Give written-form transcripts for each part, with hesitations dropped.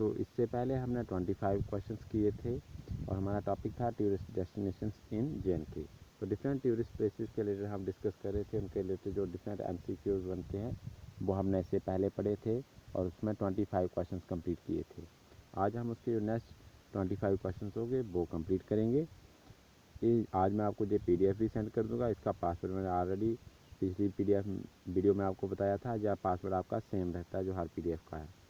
तो इससे पहले हमने 25 क्वेश्चंस किए थे और हमारा टॉपिक था टूरिस्ट डेस्टिनेशंस इन JNK। तो डिफरेंट टूरिस्ट प्लेसेस के रिलेटेड हम डिस्कस कर रहे थे, उनके रिलेटेड जो डिफरेंट MCQs बनते हैं वो हमने इससे पहले पढ़े थे और उसमें 25 क्वेश्चंस कंप्लीट किए थे। आज हम उसके जो नेक्स्ट 25 क्वेश्चंस होंगे वो कंप्लीट करेंगे। आज मैं आपको जो PDF भी सेंड कर दूंगा। इसका पासवर्ड मैंने ऑलरेडी पिछली PDF वीडियो में आपको बताया था, या पासवर्ड आपका सेम रहता है जो हर PDF का है।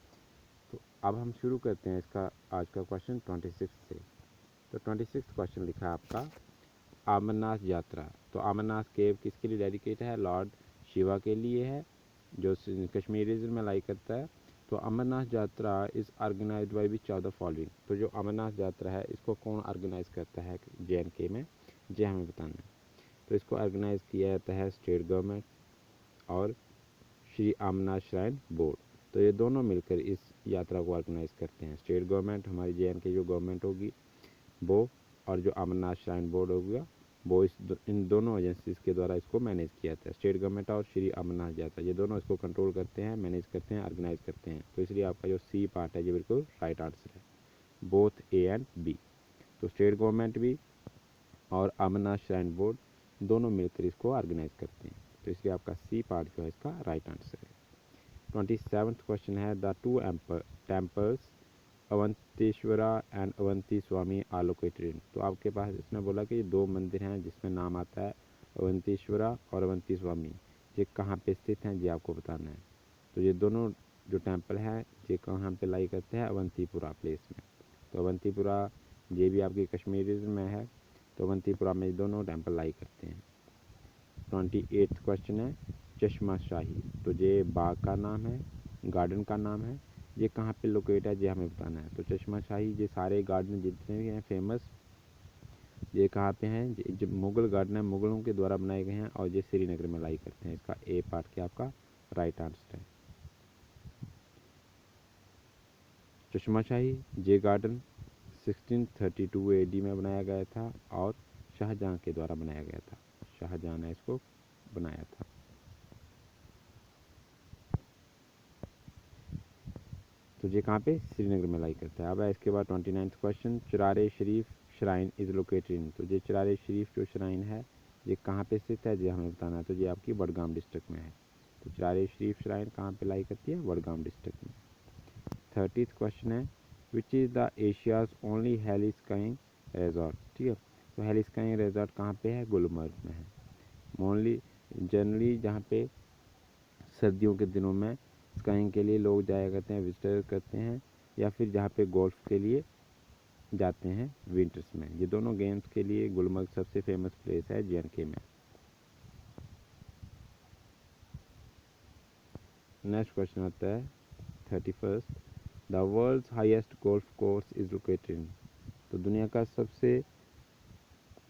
तो अब हम शुरू करते हैं इसका आज का क्वेश्चन 26 से। तो 26 क्वेश्चन लिखा है आपका अमरनाथ यात्रा। तो अमरनाथ केव किसके लिए डेडिकेट है? लॉर्ड शिवा के लिए है, जो कश्मीर रीजन में लाई करता है। तो Amarnath Yatra is organised by which of the following. तो जो अमरनाथ यात्रा है इसको कौन ऑर्गेनाइज करता है JNK में, ये हमें बताना है। तो इसको ऑर्गेनाइज किया जाता है स्टेट गवर्नमेंट और श्री अमरनाथ श्राइन बोर्ड। तो ये दोनों मिलकर इस यात्रा को ऑर्गेनाइज करते हैं। स्टेट गवर्नमेंट, हमारी JNK जो गवर्नमेंट होगी वो, और जो अमरनाथ श्राइन बोर्ड होगा वो, इन दोनों एजेंसीज के द्वारा इसको मैनेज किया जाता है। स्टेट गवर्नमेंट और श्री अमरनाथ यात्रा, ये दोनों इसको कंट्रोल करते हैं, मैनेज करते हैं, ऑर्गेनाइज करते हैं। तो इसलिए आपका जो C पार्ट है ये बिल्कुल राइट आंसर है, बोथ A एंड B। तो स्टेट गवर्नमेंट भी और अमरनाथ श्राइन बोर्ड दोनों मिलकर इसको ऑर्गेनाइज करते हैं। तो इसलिए आपका C पार्ट जो है इसका राइट आंसर है। 27th क्वेश्चन है the two temples Avantishwara and Avanti Swami are located in. तो आपके पास इसने बोला कि दो मंदिर हैं जिसमें नाम आता है अवंतीश्वरा और अवंती स्वामी, ये कहाँ पे स्थित हैं ये आपको बताना है। तो ये दोनों जो टेम्पल हैं ये कहाँ पे लाई करते हैं? अवंतीपुरा प्लेस में। तो अवंतीपुरा ये भी आपकी कश्मीर रीजन में है, तो अवंतीपुरा में ये दोनों टेम्पल लाई करते हैं। 28th क्वेश्चन है चश्मा शाही। तो ये बाग का नाम है, गार्डन का नाम है, ये कहाँ पे लोकेट है ये हमें बताना है। तो चश्मा शाही, ये सारे गार्डन जितने भी हैं फेमस, ये कहाँ पे हैं? जो मुगल गार्डन है, मुगलों के द्वारा बनाए गए हैं और ये श्रीनगर में लाई करते हैं। इसका A पार्ट क्या आपका राइट आंसर है। चश्मा शाही ये गार्डन 1632 AD में बनाया गया था और शाहजहाँ के द्वारा बनाया गया था। शाहजहाँ ने इसको बनाया था। तो ये कहाँ पे? श्रीनगर में लाई करता है। अब है इसके बाद 29th question Charar-e Sharif shrine is located in. तो ये चुरारे शरीफ जो श्राइन है ये कहाँ पे स्थित है ये हमें बताना है। तो ये आपकी बडगाम डिस्ट्रिक्ट में है। तो चुरारे शरीफ श्राइन कहाँ पे लाई करती है? बडगाम डिस्ट्रिक्ट में। 30th क्वेश्चन है which is the Asia's only heli skiing resort. ठीक है, तो हेली स्काइंग रिजॉर्ट कहाँ पे है? गुलमर्ग में है। ओनली जनरली जहाँ पे सर्दियों के दिनों में स्काइंग के लिए लोग जाया करते हैं, विजिट करते हैं, या फिर जहाँ पे गोल्फ के लिए जाते हैं विंटर्स में। ये दोनों गेम्स के लिए गुलमर्ग सबसे फेमस प्लेस है JNK में। नेक्स्ट क्वेश्चन आता है 31st the world's highest golf course is located in. तो दुनिया का सबसे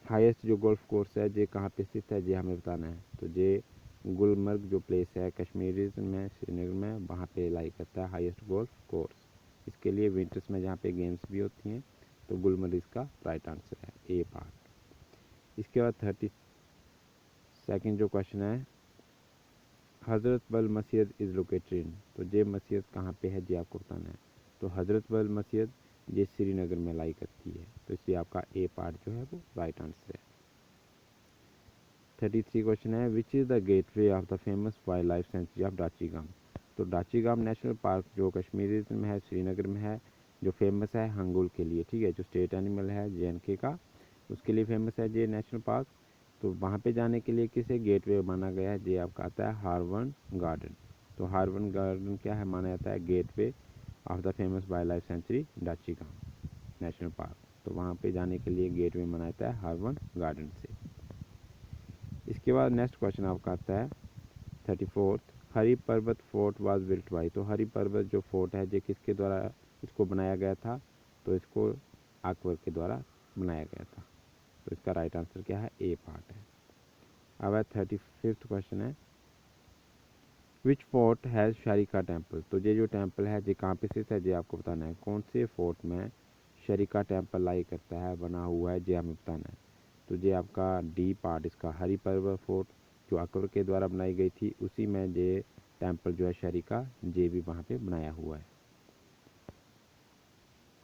हाईएस्ट जो गोल्फ कोर्स है ये कहाँ पे स्थित है ये हमें बताना है। तो ये गुलमर्ग जो प्लेस है कश्मीर रीजन में, श्रीनगर में, वहाँ पे लाई करता है हाईएस्ट गोल्फ कोर्स। इसके लिए विंटर्स में जहाँ पे गेम्स भी होती हैं, तो गुलमर्ग इसका राइट आंसर है, A पार्ट। इसके बाद 32nd जो क्वेश्चन है हज़रत बल मस्जिद इज़ लोकेटेड इन। तो ये मस्जिद कहाँ पे है ये आपको बताना है। तो हज़रत बल मस्जिद ये श्रीनगर में लाई करती है। तो इसलिए आपका A पार्ट जो है वो राइट आंसर है। 33 क्वेश्चन है which is the gateway of the famous wild life sanctuary of Dachigam. तो डाचीगाम नेशनल पार्क जो कश्मीर में है, श्रीनगर में है, जो फेमस है हंगुल के लिए। ठीक है, जो स्टेट एनिमल है JNK का, उसके लिए फेमस है ये नेशनल पार्क। तो वहाँ पे जाने के लिए किसे गेटवे माना गया है ये आपका आता है हार्वन गार्डन। तो हार्वन गार्डन क्या है? माना जाता है gateway of the famous wild life sanctuary Dachigam national park. तो वहाँ पे जाने के लिए गेटवे माना जाता है हार्वन गार्डन से। इसके बाद नेक्स्ट क्वेश्चन आपका आता है 34th हरि पर्वत फोर्ट वाज बिल्ट बाय। तो हरि पर्वत जो फोर्ट है ये किसके द्वारा इसको बनाया गया था? तो इसको अकबर के द्वारा बनाया गया था। तो इसका राइट आंसर क्या है? A पार्ट है। अब है 35th क्वेश्चन है विच फोर्ट हैज़ शरीका टेम्पल। तो ये जो टेम्पल है ये कहाँ पे स्थित है ये आपको बताना है। कौन से फोर्ट में शरीका टेम्पल लाई करता है, बना हुआ है, ये हमें बताना है। तो ये आपका D पार्ट इसका हरि पर्वत फोर्ट जो अकबर के द्वारा बनाई गई थी, उसी में ये टेम्पल जो है शरीका ये भी वहाँ पे बनाया हुआ है।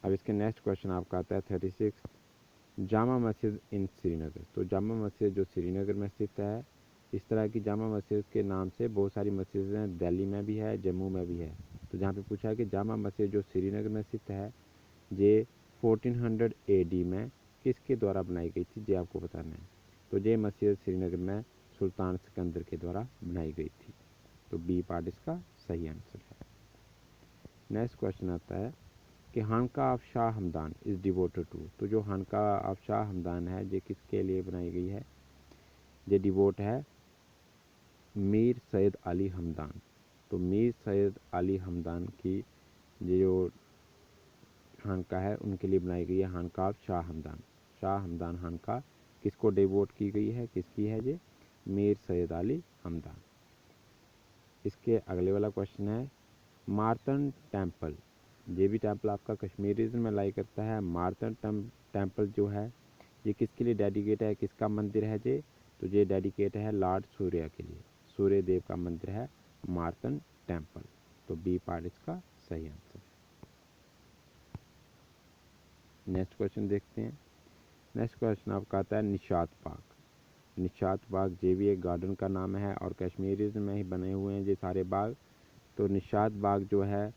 अब इसके नेक्स्ट क्वेश्चन आपका आता है 36, जामा मस्जिद इन श्रीनगर। तो जामा मस्जिद जो श्रीनगर में स्थित है, इस तरह की जामा मस्जिद के नाम से बहुत सारी मस्जिदें हैं, दिल्ली में भी है, जम्मू में भी है। तो जहाँ पे पूछा है कि जामा मस्जिद जो श्रीनगर में स्थित है, ये 1400 AD में किसके द्वारा बनाई गई थी, ये आपको बताना है। तो ये मस्जिद श्रीनगर में सुल्तान सिकंदर के द्वारा बनाई गई थी। तो बी पार्ट इसका सही आंसर है। नेक्स्ट क्वेश्चन आता है कि Khanqah of Shah Hamdan is devoted to. तो जो खानका ऑफ शाह हमदान है, ये किसके लिए बनाई गई है, ये डिवोट है मीर सैयद अली हमदान। तो मीर सैयद अली हमदान की ये जो खानका है, उनके लिए बनाई गई है खानका ऑफ शाह हमदान। शाह हमदान खानका किसको डिवोट की गई है, किसकी है ये, मीर सैयद अली हमदान। इसके अगले वाला क्वेश्चन है मार्तन टेम्पल। ये भी टेम्पल आपका कश्मीर रीजन में लाई करता है। मार्तन टेम्पल जो है, ये किसके लिए डेडिकेट है, किसका मंदिर है ये, तो ये डेडिकेट है लॉर्ड सूर्य के लिए। सूर्य देव का मंदिर है मार्तन टेम्पल। तो बी पार्ट इसका सही आंसर है। नेक्स्ट क्वेश्चन देखते हैं। नेक्स्ट क्वेश्चन आपका आता है निशात बाग। निशात बाग ये भी एक गार्डन का नाम है और कश्मीर रीजन में ही बने हुए हैं ये सारे बाग। तो निशात बाग जो है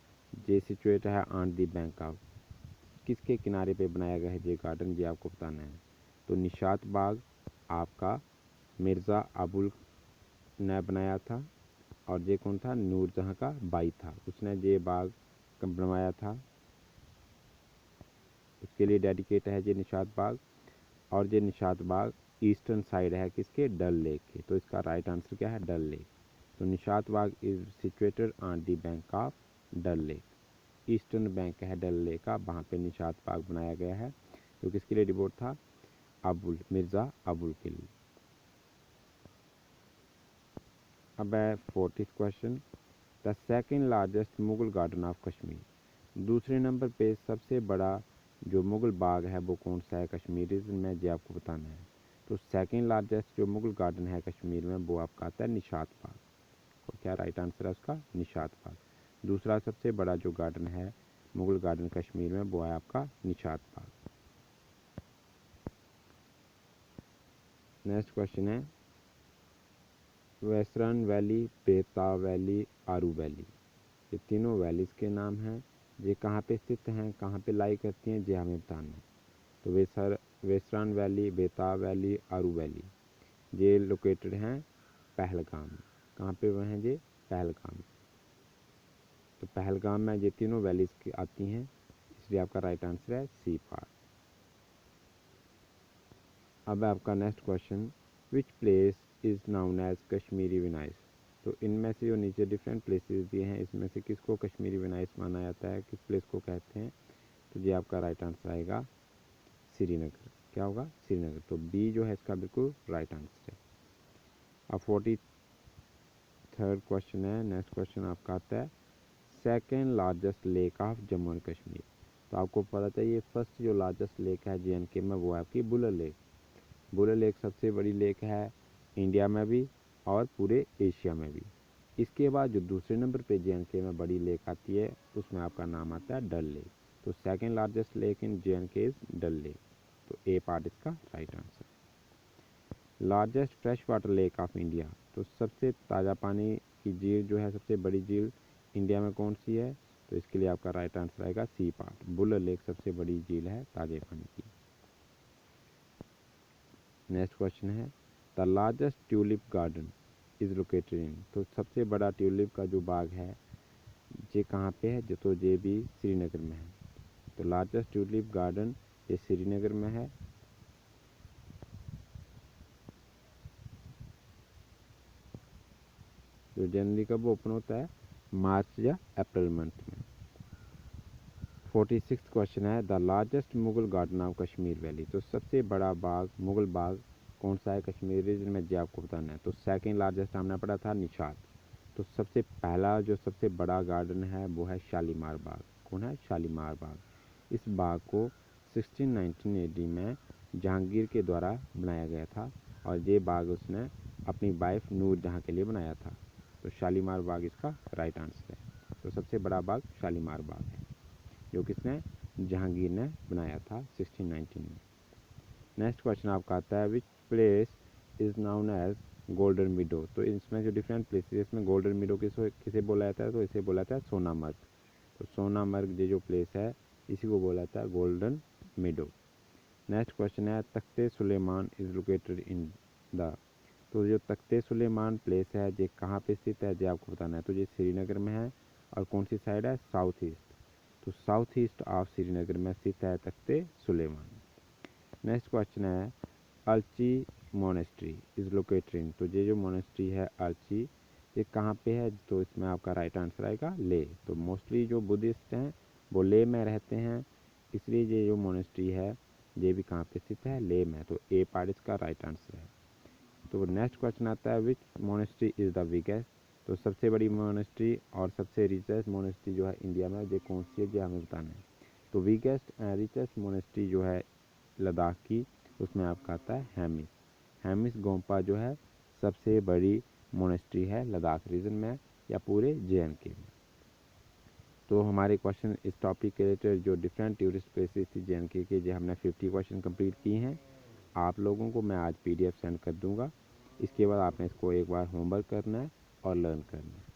ये सिचुएट है ऑन दी बैंक ऑफ, किसके किनारे पे बनाया गया है ये गार्डन, ये आपको बताना है। तो निशात बाग आपका मिर्ज़ा अबुल ने बनाया था, और ये कौन था, नूरजहाँ का भाई था, उसने ये बाग बनवाया था, उसके लिए डेडिकेट है ये निशात बाग। और ये निशात बाग ईस्टर्न साइड है किसके, डल लेक के। तो इसका राइट आंसर क्या है, डल लेक। तो Nishat Bagh is situated on the bank of Dal lake. Eastern bank है डल लेक का, वहाँ पे निशात बाग बनाया गया है, जो किसके लिए डिवोट था, मिर्ज़ा अबुल के लिए। अब है 40th question, the second largest Mughal garden of Kashmir. दूसरे नंबर पे सबसे बड़ा जो मुगल बाग है वो कौन सा है कश्मीर रीजन में, ये आपको बताना है। तो सेकेंड लार्जेस्ट जो मुगल गार्डन है कश्मीर में वो आपका आता है निशात बाग। और क्या राइट आंसर है उसका, निशात बाग। दूसरा सबसे बड़ा जो गार्डन है मुगल गार्डन कश्मीर में वो है आपका निशात बाग। नेक्स्ट क्वेश्चन है वेस्टर्न वैली, बेताब वैली, आरू वैली, ये तीनों वैलीज़ के नाम हैं। ये कहाँ पे स्थित हैं, कहाँ पे लाई करती हैं, ये हमें बताना है। तो वेस्टर्न वैली, बेताब वैली, आरू वैली, ये लोकेटेड हैं पहलगाम। कहाँ पे वह हैं ये, पहलगाम। तो पहलगाम में ये तीनों वैलीज़ की आती हैं, इसलिए आपका राइट आंसर है सी पार्ट। अब आपका next question, which place is known as Kashmiri Venice. तो इनमें से जो नीचे डिफरेंट प्लेसेस दिए हैं, इसमें से किसको कश्मीरी विनाइस माना जाता है, किस प्लेस को कहते हैं, तो ये आपका राइट आंसर आएगा श्रीनगर। क्या होगा, श्रीनगर। तो बी जो है इसका बिल्कुल राइट आंसर है। अब 43rd क्वेश्चन है। नेक्स्ट क्वेश्चन आपका आता है second largest lake of Jammu and Kashmir. तो आपको पता चाहिए फर्स्ट जो लार्जेस्ट लेक है JNK में वो है आपकी बुलर लेक। बुलर लेक सबसे बड़ी लेक है इंडिया में भी और पूरे एशिया में भी। इसके बाद जो दूसरे नंबर पे JNK में बड़ी लेक आती है उसमें आपका नाम आता है डल लेक। तो second largest lake in JNK is Dal lake. तो ए पार्ट इसका right answer. Largest fresh water lake of India. तो सबसे ताज़ा पानी की झील जो है, सबसे बड़ी झील इंडिया में कौन सी है, तो इसके लिए आपका राइट आंसर आएगा सी पार्ट। बुलर लेक सबसे बड़ी झील है ताज़े पानी की। नेक्स्ट क्वेश्चन है the largest tulip garden is located in. तो सबसे बड़ा ट्यूलिप का जो बाग है ये कहाँ पे है, जो तो ये भी श्रीनगर में है। तो लार्जेस्ट ट्यूलिप गार्डन ये श्रीनगर में है। जो जनवरी कब ओपन होता है, मार्च या अप्रैल मंथ में। 46th क्वेश्चन है the largest Mughal garden of Kashmir valley. तो सबसे बड़ा बाग, मुगल बाग कौन सा है कश्मीर रीजन में, जो आपको बताना है। तो सेकेंड लार्जेस्ट हमने पढ़ा था निशात। तो सबसे पहला जो सबसे बड़ा गार्डन है वो है शालीमार बाग। कौन है, शालीमार बाग। इस बाग को 1619 AD में जहांगीर के द्वारा बनाया गया था, और ये बाग उसने अपनी वाइफ नूरजहाँ के लिए बनाया था। तो शालीमार बाग इसका राइट आंसर है। तो सबसे बड़ा बाग शालीमार बाग है, जो किसने, जहांगीर ने बनाया था 1619 में। नेक्स्ट क्वेश्चन आपका आता है which place is known as golden meadow. तो इसमें जो डिफरेंट प्लेसेस है इसमें गोल्डन मीडो किसे बोला जाता है, तो इसे बोला जाता है सोनामर्ग। तो सोनामर्ग जो प्लेस है इसी को बोला जाता है गोल्डन मीडो। नेक्स्ट क्वेश्चन है Takhte Suleman is located in the. तो जो तख्ते सुलेमान प्लेस है ये कहाँ पे स्थित है, ये आपको बताना है। तो ये श्रीनगर में है और कौन सी साइड है, साउथ ईस्ट। तो साउथ ईस्ट ऑफ श्रीनगर में स्थित है तख्ते सुलेमान। नेक्स्ट क्वेश्चन है Alchi monastery is located in. तो ये जो मोनेस्ट्री है अलची ये कहाँ पे है, तो इसमें आपका राइट आंसर आएगा ले। तो मोस्टली जो बुद्धिस्ट हैं वो ले में रहते हैं, इसलिए ये जो मोनेस्ट्री है ये भी कहाँ पे स्थित है, ले में। तो ए पार्ट इसका राइट आंसर है। तो नेक्स्ट क्वेश्चन आता है विच मोनेस्ट्री इज़ द बिगेस्ट। तो सबसे बड़ी मोनेस्ट्री और सबसे रिचेस्ट मोनेस्ट्री जो है इंडिया में ये कौन सी है, ये हमें बताना है। तो बिगेस्ट एंड रिचेस्ट मोनेस्ट्री जो है लद्दाख की उसमें आपका आता है हेमिस। हेमिस गोम्पा जो है सबसे बड़ी मोनेस्ट्री है लद्दाख रीजन में या पूरे JNK में। तो हमारे क्वेश्चन इस टॉपिक के रिलेटेड जो डिफरेंट टूरिस्ट प्लेसेस थी JNK के जो हमने 50 क्वेश्चन कंप्लीट किए हैं। आप लोगों को मैं आज PDF सेंड कर दूंगा। इसके बाद आपने इसको एक बार होमवर्क करना है और लर्न करना है।